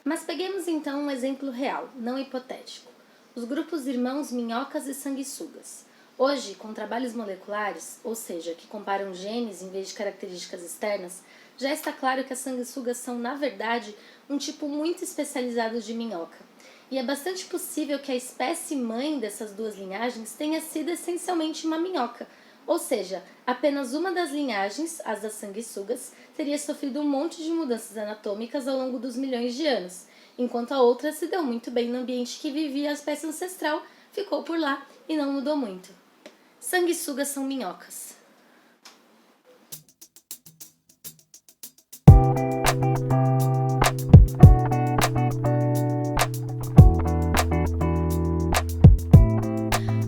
Mas peguemos então um exemplo real, não hipotético. Os grupos irmãos minhocas e sanguessugas. Hoje, com trabalhos moleculares, ou seja, que comparam genes em vez de características externas, já está claro que as sanguessugas são, na verdade, um tipo muito especializado de minhoca. E é bastante possível que a espécie mãe dessas duas linhagens tenha sido essencialmente uma minhoca, ou seja, apenas uma das linhagens, as das sanguessugas, teria sofrido um monte de mudanças anatômicas ao longo dos milhões de anos, enquanto a outra se deu muito bem no ambiente que vivia a espécie ancestral, ficou por lá e não mudou muito. Sanguessugas são minhocas.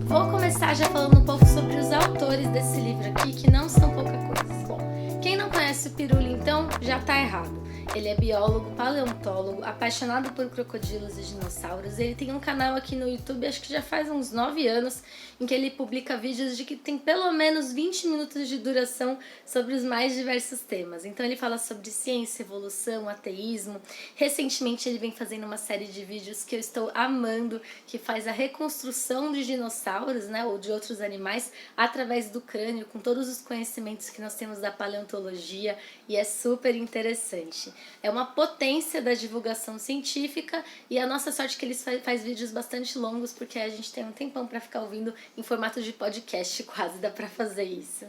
Vou começar já falando um pouco sobre os autores desse livro aqui, que não são pouca coisa. Bom, quem não conhece o Pirula, então, já tá errado. Ele é biólogo, paleontólogo, apaixonado por crocodilos e dinossauros. Ele tem um canal aqui no YouTube, acho que já faz uns 9 anos, em que ele publica vídeos de que tem pelo menos 20 minutos de duração sobre os mais diversos temas. Então ele fala sobre ciência, evolução, ateísmo. Recentemente ele vem fazendo uma série de vídeos que eu estou amando, que faz a reconstrução de dinossauros, né, ou de outros animais, através do crânio, com todos os conhecimentos que nós temos da paleontologia, e é super interessante. É uma potência da divulgação científica e a nossa sorte é que ele faz vídeos bastante longos, porque a gente tem um tempão para ficar ouvindo em formato de podcast, quase dá para fazer isso.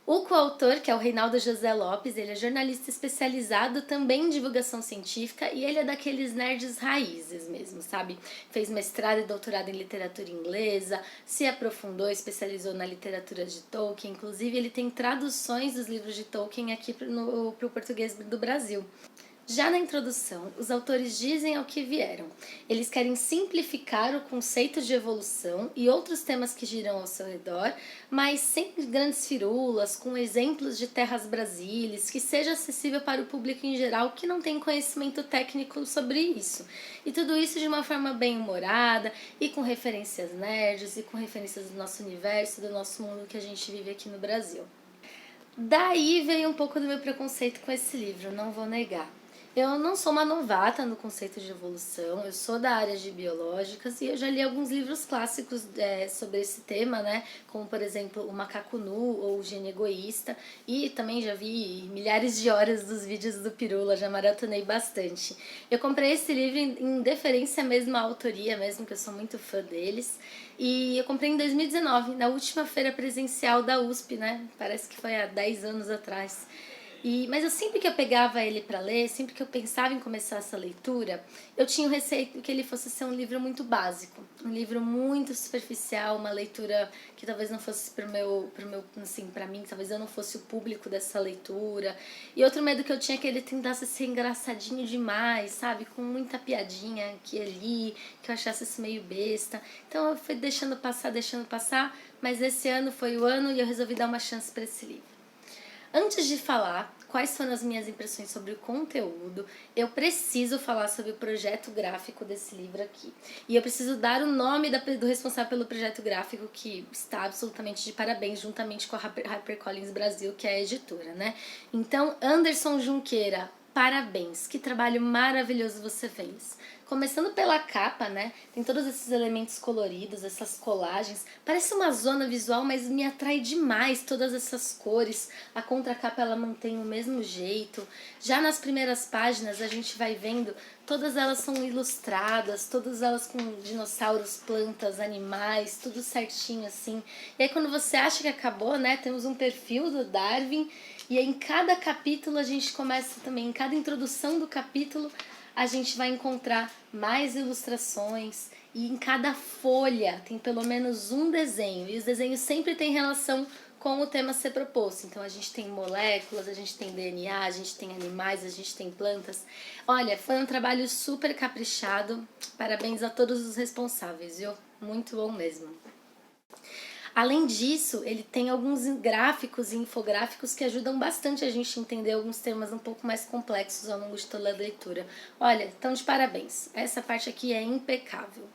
O coautor, que é o Reinaldo José Lopes, ele é jornalista especializado também em divulgação científica e ele é daqueles nerds raízes mesmo, sabe? Fez mestrado e doutorado em literatura inglesa, se aprofundou, especializou na literatura de Tolkien, inclusive ele tem traduções dos livros de Tolkien aqui para o português do Brasil. Já na introdução, os autores dizem ao que vieram. Eles querem simplificar o conceito de evolução e outros temas que giram ao seu redor, mas sem grandes firulas, com exemplos de terras brasílias, que seja acessível para o público em geral que não tem conhecimento técnico sobre isso. E tudo isso de uma forma bem humorada e com referências nerds e com referências do nosso universo, do nosso mundo que a gente vive aqui no Brasil. Daí veio um pouco do meu preconceito com esse livro, não vou negar. Eu não sou uma novata no conceito de evolução, eu sou da área de biológicas e eu já li alguns livros clássicos sobre esse tema, né? Como, por exemplo, O Macaco Nu ou O Gênio Egoísta, e também já vi milhares de horas dos vídeos do Pirula, já maratonei bastante. Eu comprei esse livro em deferência mesmo à autoria, mesmo que eu sou muito fã deles, e eu comprei em 2019, na última feira presencial da USP, né? Parece que foi há 10 anos atrás. Mas eu sempre que eu pegava ele para ler, sempre que eu pensava em começar essa leitura, eu tinha o receio que ele fosse ser um livro muito básico, um livro muito superficial, uma leitura que talvez não fosse pro meu assim, para mim, talvez eu não fosse o público dessa leitura. E outro medo que eu tinha é que ele tentasse ser engraçadinho demais, sabe, com muita piadinha que ali, que eu achasse isso meio besta. Então eu fui deixando passar, mas esse ano foi o ano e eu resolvi dar uma chance para esse livro. Antes de falar quais foram as minhas impressões sobre o conteúdo, eu preciso falar sobre o projeto gráfico desse livro aqui. E eu preciso dar o nome do responsável pelo projeto gráfico, que está absolutamente de parabéns, juntamente com a HarperCollins Brasil, que é a editora, né? Então, Anderson Junqueira, parabéns, que trabalho maravilhoso você fez. Começando pela capa, né? Tem todos esses elementos coloridos, essas colagens. Parece uma zona visual, mas me atrai demais todas essas cores. A contracapa ela mantém o mesmo jeito. Já nas primeiras páginas a gente vai vendo, todas elas são ilustradas, todas elas com dinossauros, plantas, animais, tudo certinho assim. E aí quando você acha que acabou, né? Temos um perfil do Darwin. E aí, em cada capítulo a gente começa também, em cada introdução do capítulo, a gente vai encontrar mais ilustrações e em cada folha tem pelo menos um desenho. E os desenhos sempre têm relação com o tema a ser proposto. Então a gente tem moléculas, a gente tem DNA, a gente tem animais, a gente tem plantas. Olha, foi um trabalho super caprichado. Parabéns a todos os responsáveis, viu? Muito bom mesmo. Além disso, ele tem alguns gráficos e infográficos que ajudam bastante a gente a entender alguns temas um pouco mais complexos ao longo de toda a leitura. Olha, então de parabéns. Essa parte aqui é impecável.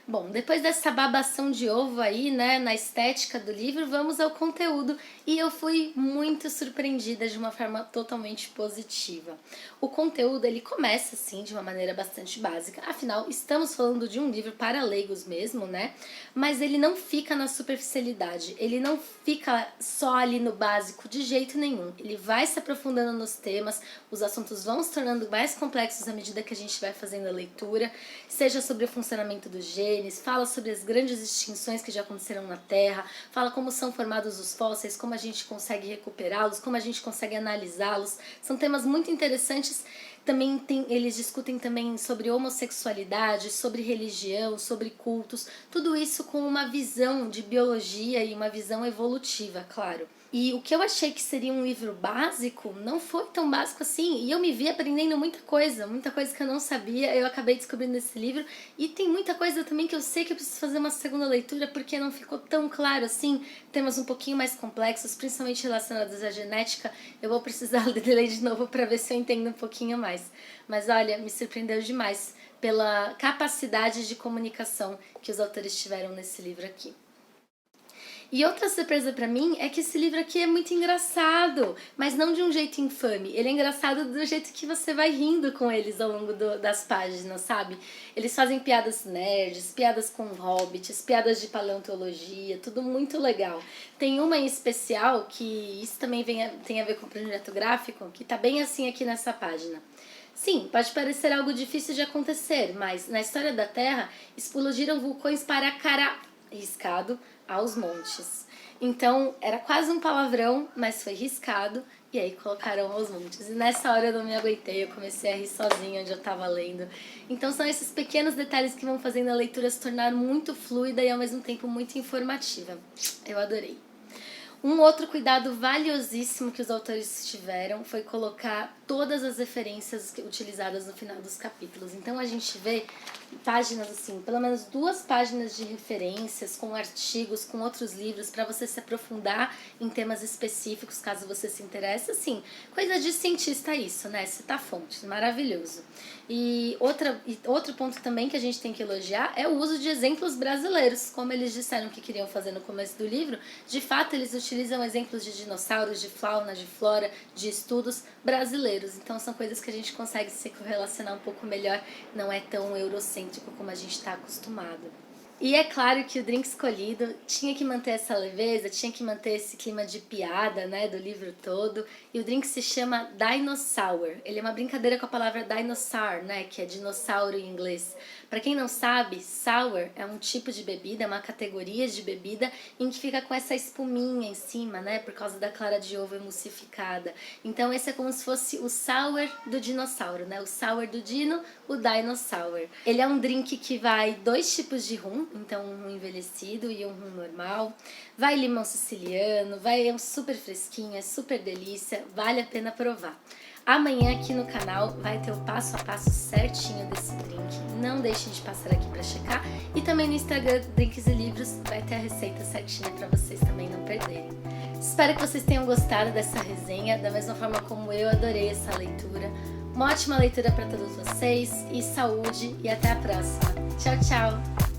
Bom, depois dessa babação de ovo aí, né, na estética do livro, vamos ao conteúdo. E eu fui muito surpreendida de uma forma totalmente positiva. O conteúdo, ele começa, assim, de uma maneira bastante básica. Afinal, estamos falando de um livro para leigos mesmo, né? Mas ele não fica na superficialidade. Ele não fica só ali no básico de jeito nenhum. Ele vai se aprofundando nos temas, os assuntos vão se tornando mais complexos à medida que a gente vai fazendo a leitura, seja sobre o funcionamento dos genes, fala sobre as grandes extinções que já aconteceram na Terra, fala como são formados os fósseis, como a gente consegue recuperá-los, como a gente consegue analisá-los. São temas muito interessantes. Também eles discutem também sobre homossexualidade, sobre religião, sobre cultos, tudo isso com uma visão de biologia e uma visão evolutiva, claro. E o que eu achei que seria um livro básico não foi tão básico assim, e eu me vi aprendendo muita coisa que eu não sabia, eu acabei descobrindo nesse livro, e tem muita coisa também que eu sei que eu preciso fazer uma segunda leitura porque não ficou tão claro assim, temas um pouquinho mais complexos, principalmente relacionados à genética, eu vou precisar ler de novo para ver se eu entendo um pouquinho mais. Mas olha, me surpreendeu demais pela capacidade de comunicação que os autores tiveram nesse livro aqui. E outra surpresa pra mim é que esse livro aqui é muito engraçado, mas não de um jeito infame. Ele é engraçado do jeito que você vai rindo com eles ao longo das páginas, sabe? Eles fazem piadas nerds, piadas com hobbits, piadas de paleontologia, tudo muito legal. Tem uma em especial que isso também tem a ver com o projeto gráfico, que tá bem assim aqui nessa página. Sim, pode parecer algo difícil de acontecer, mas na história da Terra explodiram vulcões para riscado aos montes. Então, era quase um palavrão, mas foi riscado, e aí colocaram aos montes. E nessa hora eu não me aguentei, eu comecei a rir sozinha onde eu tava lendo. Então são esses pequenos detalhes que vão fazendo a leitura se tornar muito fluida e ao mesmo tempo muito informativa. Eu adorei. Um outro cuidado valiosíssimo que os autores tiveram foi colocar todas as referências utilizadas no final dos capítulos. Então a gente vê páginas assim, pelo menos 2 páginas de referências com artigos, com outros livros para você se aprofundar em temas específicos, caso você se interesse. Assim, coisa de cientista isso, né? Citar fontes, maravilhoso. E outro ponto também que a gente tem que elogiar é o uso de exemplos brasileiros. Como eles disseram que queriam fazer no começo do livro, de fato eles utilizam exemplos de dinossauros, de fauna, de flora, de estudos brasileiros. Então são coisas que a gente consegue se correlacionar um pouco melhor, não é tão eurocêntrico como a gente está acostumado. E é claro que o drink escolhido tinha que manter essa leveza, tinha que manter esse clima de piada, né, do livro todo. E o drink se chama Dinosaur. Ele é uma brincadeira com a palavra dinosaur, né, que é dinossauro em inglês. Para quem não sabe, sour é um tipo de bebida, é uma categoria de bebida em que fica com essa espuminha em cima, né, por causa da clara de ovo emulsificada. Então esse é como se fosse o sour do dinossauro, né, o sour do dino, o dinosaur. Ele é um drink que vai 2 tipos de rum, então um rum envelhecido e um rum normal. Vai limão siciliano, é um super fresquinho, é super delícia, vale a pena provar. Amanhã aqui no canal vai ter o passo a passo certinho desse drink, não deixem de passar aqui para checar. E também no Instagram Drinks e Livros vai ter a receita certinha para vocês também não perderem. Espero que vocês tenham gostado dessa resenha, da mesma forma como eu adorei essa leitura. Uma ótima leitura para todos vocês e saúde e até a próxima. Tchau, tchau!